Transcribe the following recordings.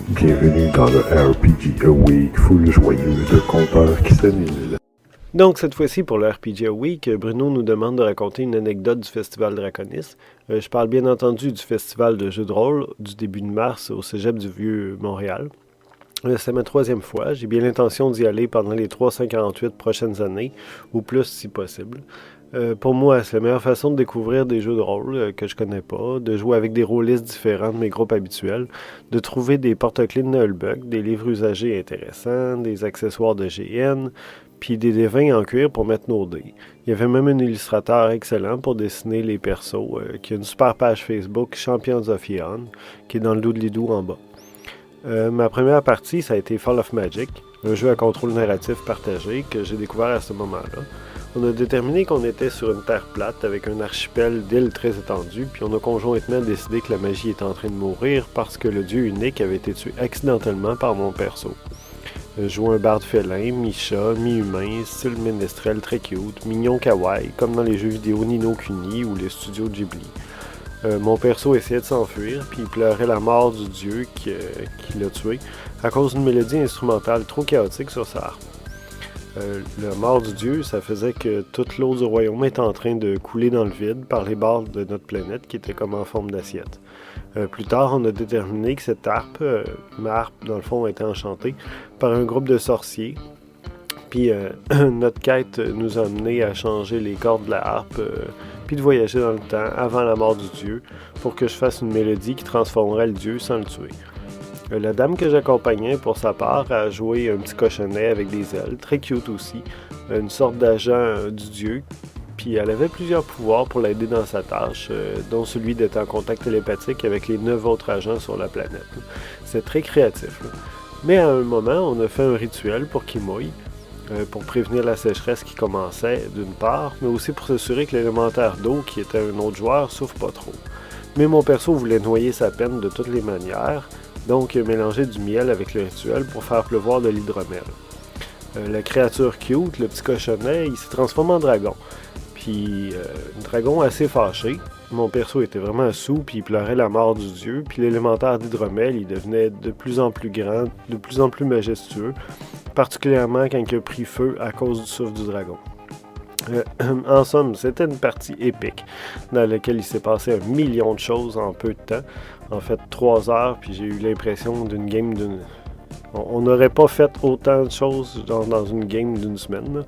Bienvenue dans le RPG Week, full joyeux de compteurs qui s'annulent. Donc, cette fois-ci, pour le RPG Week, Bruno nous demande de raconter une anecdote du Festival Draconis. Je parle bien entendu du Festival de jeux de rôle du début de mars au Cégep du Vieux-Montréal. C'est ma 3e fois. J'ai bien l'intention d'y aller pendant les 348 prochaines années, ou plus si possible. Pour moi, c'est la meilleure façon de découvrir des jeux de rôle que je connais pas, de jouer avec des rôlistes différents de mes groupes habituels, de trouver des porte-clés de Nullbug, des livres usagés intéressants, des accessoires de GN, puis des devins en cuir pour mettre nos dés. Il y avait même un illustrateur excellent pour dessiner les persos, qui a une super page Facebook, Champions of Eon, qui est dans le doodly-doo en bas. Ma première partie, ça a été Fall of Magic, un jeu à contrôle narratif partagé que j'ai découvert à ce moment-là. On a déterminé qu'on était sur une terre plate avec un archipel d'îles très étendues, puis on a conjointement décidé que la magie était en train de mourir parce que le dieu unique avait été tué accidentellement par mon perso. Je joue un barde félin, mi-chat, mi-humain, style ménestrel très cute, mignon kawaii, comme dans les jeux vidéo Ni no Kuni ou les studios Ghibli. Mon perso essayait de s'enfuir, puis il pleurait la mort du dieu qui l'a tué à cause d'une mélodie instrumentale trop chaotique sur sa harpe. La mort du dieu, ça faisait que toute l'eau du royaume était en train de couler dans le vide par les bords de notre planète qui était comme en forme d'assiette. Plus tard, on a déterminé que cette harpe, ma harpe dans le fond, était enchantée par un groupe de sorciers. Puis notre quête nous a mené à changer les cordes de la harpe, puis de voyager dans le temps avant la mort du dieu pour que je fasse une mélodie qui transformerait le dieu sans le tuer. La dame que j'accompagnais, pour sa part, a joué un petit cochonnet avec des ailes, très cute aussi, une sorte d'agent du dieu, puis elle avait plusieurs pouvoirs pour l'aider dans sa tâche, dont celui d'être en contact télépathique avec les 9 autres agents sur la planète. C'est très créatif. Là. Mais à un moment, on a fait un rituel pour qu'il mouille, pour prévenir la sécheresse qui commençait d'une part, mais aussi pour s'assurer que l'élémentaire d'eau, qui était un autre joueur, souffre pas trop. Mais mon perso voulait noyer sa peine de toutes les manières, donc mélanger du miel avec le rituel pour faire pleuvoir de l'hydromel. La créature cute, le petit cochonnet, il s'est transformé en dragon. Puis un dragon assez fâché. Mon perso était vraiment sous, puis il pleurait la mort du dieu. Puis l'élémentaire d'hydromel, il devenait de plus en plus grand, de plus en plus majestueux, particulièrement quand il a pris feu à cause du souffle du dragon. En somme, c'était une partie épique dans laquelle il s'est passé 1 million de choses en peu de temps. En fait, 3 heures, puis j'ai eu l'impression d'une game d'une... On n'aurait pas fait autant de choses dans une game d'une semaine,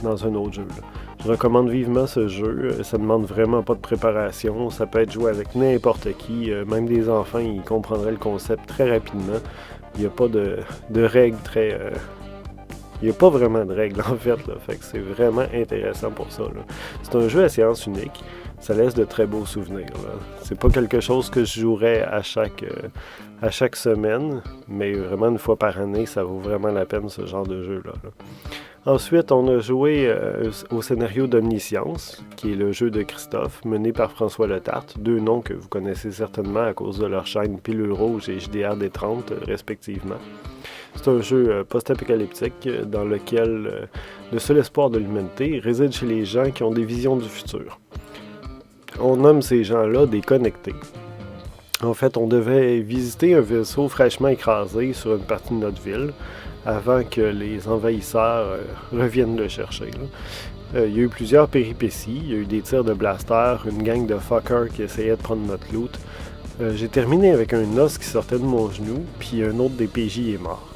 dans un autre jeu. Là. Je recommande vivement ce jeu. Ça demande vraiment pas de préparation. Ça peut être joué avec n'importe qui. Même des enfants, ils comprendraient le concept très rapidement. Il n'y a pas de règles très... Il n'y a pas vraiment de règles en fait, là. Fait que c'est vraiment intéressant pour ça. Là. C'est un jeu à séance unique. Ça laisse de très beaux souvenirs. Là. C'est pas quelque chose que je jouerais à chaque semaine, mais vraiment une fois par année, ça vaut vraiment la peine ce genre de jeu-là. Là. Ensuite, on a joué au scénario d'Omniscience, qui est le jeu de Christophe, mené par François Letarte, 2 noms que vous connaissez certainement à cause de leur chaîne Pilule Rouge et JDR-D30, respectivement. C'est un jeu post-apocalyptique dans lequel le seul espoir de l'humanité réside chez les gens qui ont des visions du futur. On nomme ces gens-là des connectés. En fait, on devait visiter un vaisseau fraîchement écrasé sur une partie de notre ville avant que les envahisseurs reviennent le chercher. Il y a eu plusieurs péripéties. Il y a eu des tirs de blaster, une gang de fuckers qui essayaient de prendre notre loot. J'ai terminé avec un os qui sortait de mon genou, puis un autre des PJ est mort.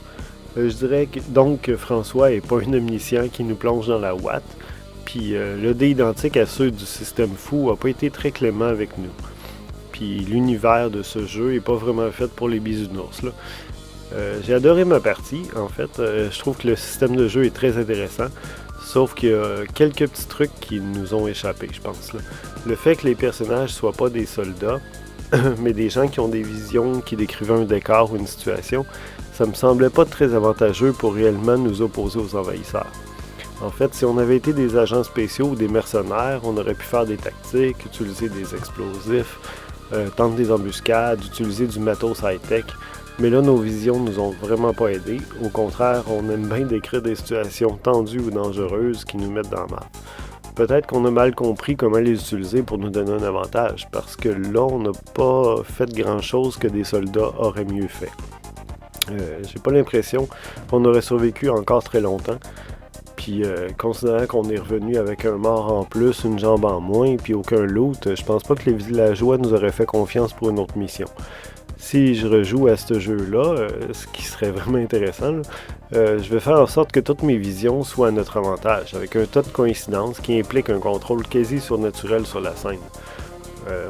Je dirais donc que François n'est pas un omniscient qui nous plonge dans la ouate, puis le dé identique à ceux du système fou n'a pas été très clément avec nous. Puis l'univers de ce jeu n'est pas vraiment fait pour les bisounours. Là. J'ai adoré ma partie, en fait. Je trouve que le système de jeu est très intéressant, sauf qu'il y a quelques petits trucs qui nous ont échappé, je pense. Là. Le fait que les personnages soient pas des soldats, mais des gens qui ont des visions, qui décrivaient un décor ou une situation, ça me semblait pas très avantageux pour réellement nous opposer aux envahisseurs. En fait, si on avait été des agents spéciaux ou des mercenaires, on aurait pu faire des tactiques, utiliser des explosifs, tenter des embuscades, utiliser du matos high-tech. Mais là, nos visions nous ont vraiment pas aidés. Au contraire, on aime bien décrire des situations tendues ou dangereuses qui nous mettent dans la merde. peut-être qu'on a mal compris comment les utiliser pour nous donner un avantage, parce que là, on n'a pas fait grand-chose que des soldats auraient mieux fait. J'ai pas l'impression qu'on aurait survécu encore très longtemps. Puis, considérant qu'on est revenu avec un mort en plus, une jambe en moins, puis aucun loot, je pense pas que les villageois nous auraient fait confiance pour une autre mission. Si je rejoue à ce jeu-là, ce qui serait vraiment intéressant, là, je vais faire en sorte que toutes mes visions soient à notre avantage, avec un tas de coïncidences qui implique un contrôle quasi surnaturel sur la scène.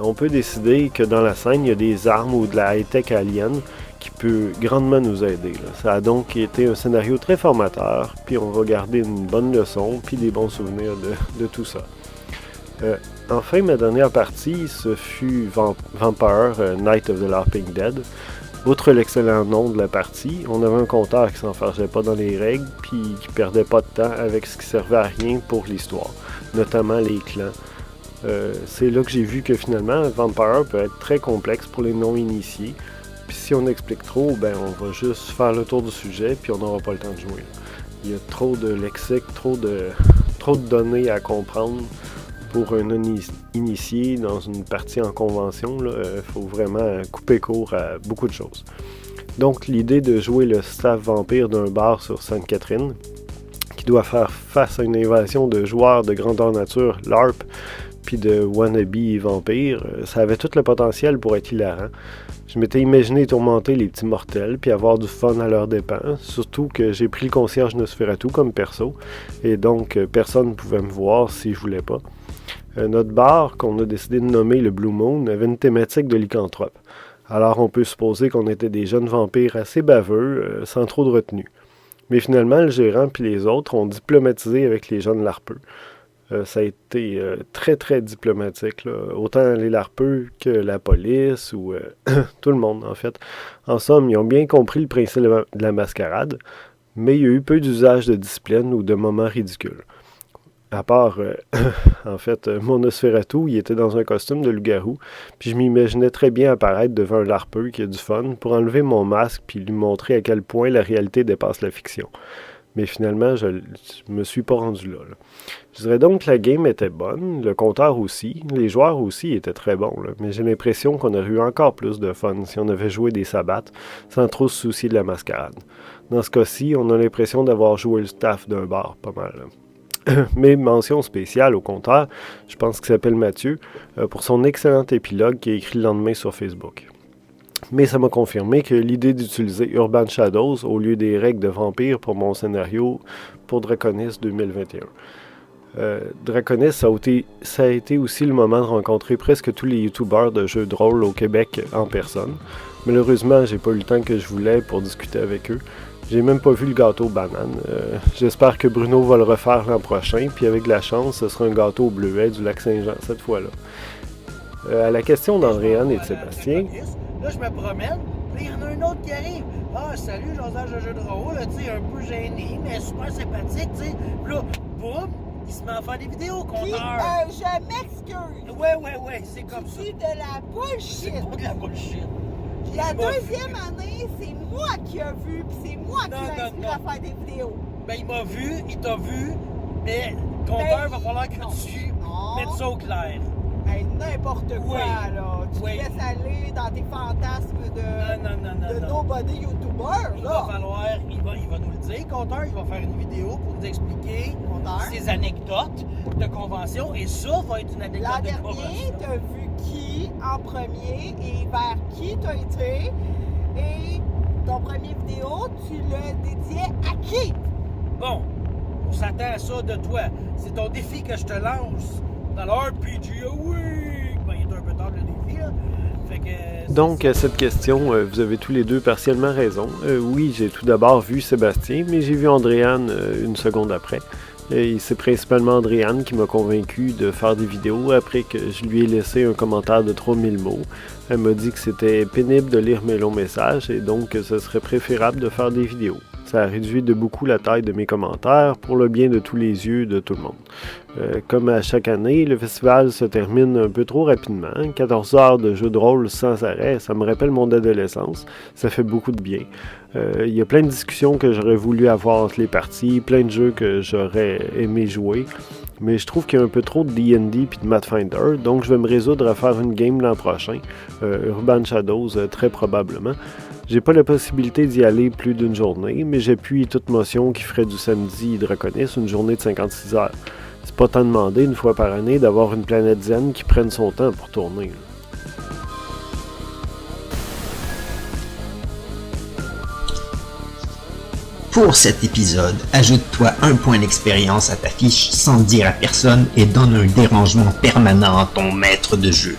On peut décider que dans la scène, il y a des armes ou de la high-tech alien qui peut grandement nous aider. Là. Ça a donc été un scénario très formateur, puis on va garder une bonne leçon, puis des bons souvenirs de tout ça. Enfin, ma dernière partie, ce fut Vampire, Night of the Laughing Dead. Outre l'excellent nom de la partie, on avait un compteur qui s'enfargeait pas dans les règles, puis qui perdait pas de temps avec ce qui servait à rien pour l'histoire, notamment les clans. C'est là que j'ai vu que finalement, Vampire peut être très complexe pour les non-initiés, puis si on explique trop, ben on va juste faire le tour du sujet, puis on n'aura pas le temps de jouer. Il y a trop de lexique, trop de données à comprendre pour un non-initié dans une partie en convention. Il faut vraiment couper court à beaucoup de choses. Donc l'idée de jouer le staff vampire d'un bar sur Sainte-Catherine, qui doit faire face à une invasion de joueurs de grandeur nature, LARP, puis de wannabe vampires, ça avait tout le potentiel pour être hilarant. Je m'étais imaginé tourmenter les petits mortels puis avoir du fun à leurs dépens, surtout que j'ai pris le concierge Nosferatu comme perso, et donc personne ne pouvait me voir si je voulais pas. Notre bar, qu'on a décidé de nommer le Blue Moon, avait une thématique de lycanthrope. Alors on peut supposer qu'on était des jeunes vampires assez baveux, sans trop de retenue. Mais finalement, le gérant puis les autres ont diplomatisé avec les jeunes larpeux. Ça a été très très diplomatique, là. Autant les larpeux que la police ou tout le monde en fait. En somme, ils ont bien compris le principe de la mascarade, mais il y a eu peu d'usage de discipline ou de moments ridicules. À part, en fait, mon Nosferatu, il était dans un costume de loup-garou, puis je m'imaginais très bien apparaître devant un larpeux qui a du fun pour enlever mon masque puis lui montrer à quel point la réalité dépasse la fiction. Mais finalement, je me suis pas rendu là. Je dirais donc que la game était bonne, le compteur aussi, les joueurs aussi étaient très bons, là, mais j'ai l'impression qu'on aurait eu encore plus de fun si on avait joué des sabbats sans trop se soucier de la mascarade. Dans ce cas-ci, on a l'impression d'avoir joué le staff d'un bar, pas mal. Mais mention spéciale au compteur, je pense qu'il s'appelle Mathieu, pour son excellent épilogue qui est écrit le lendemain sur Facebook. Mais ça m'a confirmé que l'idée d'utiliser Urban Shadows au lieu des règles de vampire pour mon scénario pour Draconis 2021. Draconis, ça a été aussi le moment de rencontrer presque tous les youtubeurs de jeux de rôle au Québec en personne. Malheureusement, j'ai pas eu le temps que je voulais pour discuter avec eux. J'ai même pas vu le gâteau banane. J'espère que Bruno va le refaire l'an prochain, puis avec de la chance, ce sera un gâteau au bleuet du lac Saint-Jean cette fois-là. À la question d'Andréane et de Sébastien... Là, je me promène, puis il y en a un autre qui arrive. Ah, salut, Josage de jeu de rôle, tu sais, un peu gêné, mais super sympathique, tu sais. Puis là, boum, il se met à faire des vidéos, compteur. Je m'excuse. Ouais, c'est comme ça. C'est de la bullshit. C'est pas de la bullshit. La deuxième année, c'est moi qui ai vu, puis c'est moi qui l'ai inspiré à faire des vidéos. Ben, il m'a vu, il t'a vu, mais compteur, va falloir que tu mettes ça au clair. Hey, n'importe quoi, là. Tu te laisses aller dans tes fantasmes de nobody YouTuber, il va falloir, il va nous le dire, compteur, il va faire une vidéo pour nous expliquer ses anecdotes de convention, et ça va être une anecdote de convention. L'an dernier, t'as vu qui en premier et vers qui t'as été, et ton premier vidéo, tu le dédiais à qui? Bon, on s'attend à ça de toi. C'est ton défi que je te lance. Dans l'RPG Week! Ben, il est un peu tard le défi, là. Fait que, donc, à cette question, vous avez tous les deux partiellement raison. Oui, j'ai tout d'abord vu Sébastien, mais j'ai vu Andréane une seconde après. Et c'est principalement Andréane qui m'a convaincu de faire des vidéos après que je lui ai laissé un commentaire de 3000 mots. Elle m'a dit que c'était pénible de lire mes longs messages et donc que ce serait préférable de faire des vidéos. Ça a réduit de beaucoup la taille de mes commentaires pour le bien de tous les yeux de tout le monde. Comme à chaque année, le festival se termine un peu trop rapidement. 14 heures de jeux de rôle sans arrêt, ça me rappelle mon adolescence. Ça fait beaucoup de bien. Il y a plein de discussions que j'aurais voulu avoir entre les parties, plein de jeux que j'aurais aimé jouer. Mais je trouve qu'il y a un peu trop de D&D puis de Pathfinder, donc je vais me résoudre à faire une game l'an prochain. Urban Shadows, très probablement. J'ai pas la possibilité d'y aller plus d'une journée, mais j'appuie toute motion qui ferait du samedi Draconis une journée de 56 heures. C'est pas tant demandé une fois par année d'avoir une planète zen qui prenne son temps pour tourner. Pour cet épisode, ajoute-toi un point d'expérience à ta fiche sans dire à personne et donne un dérangement permanent à ton maître de jeu.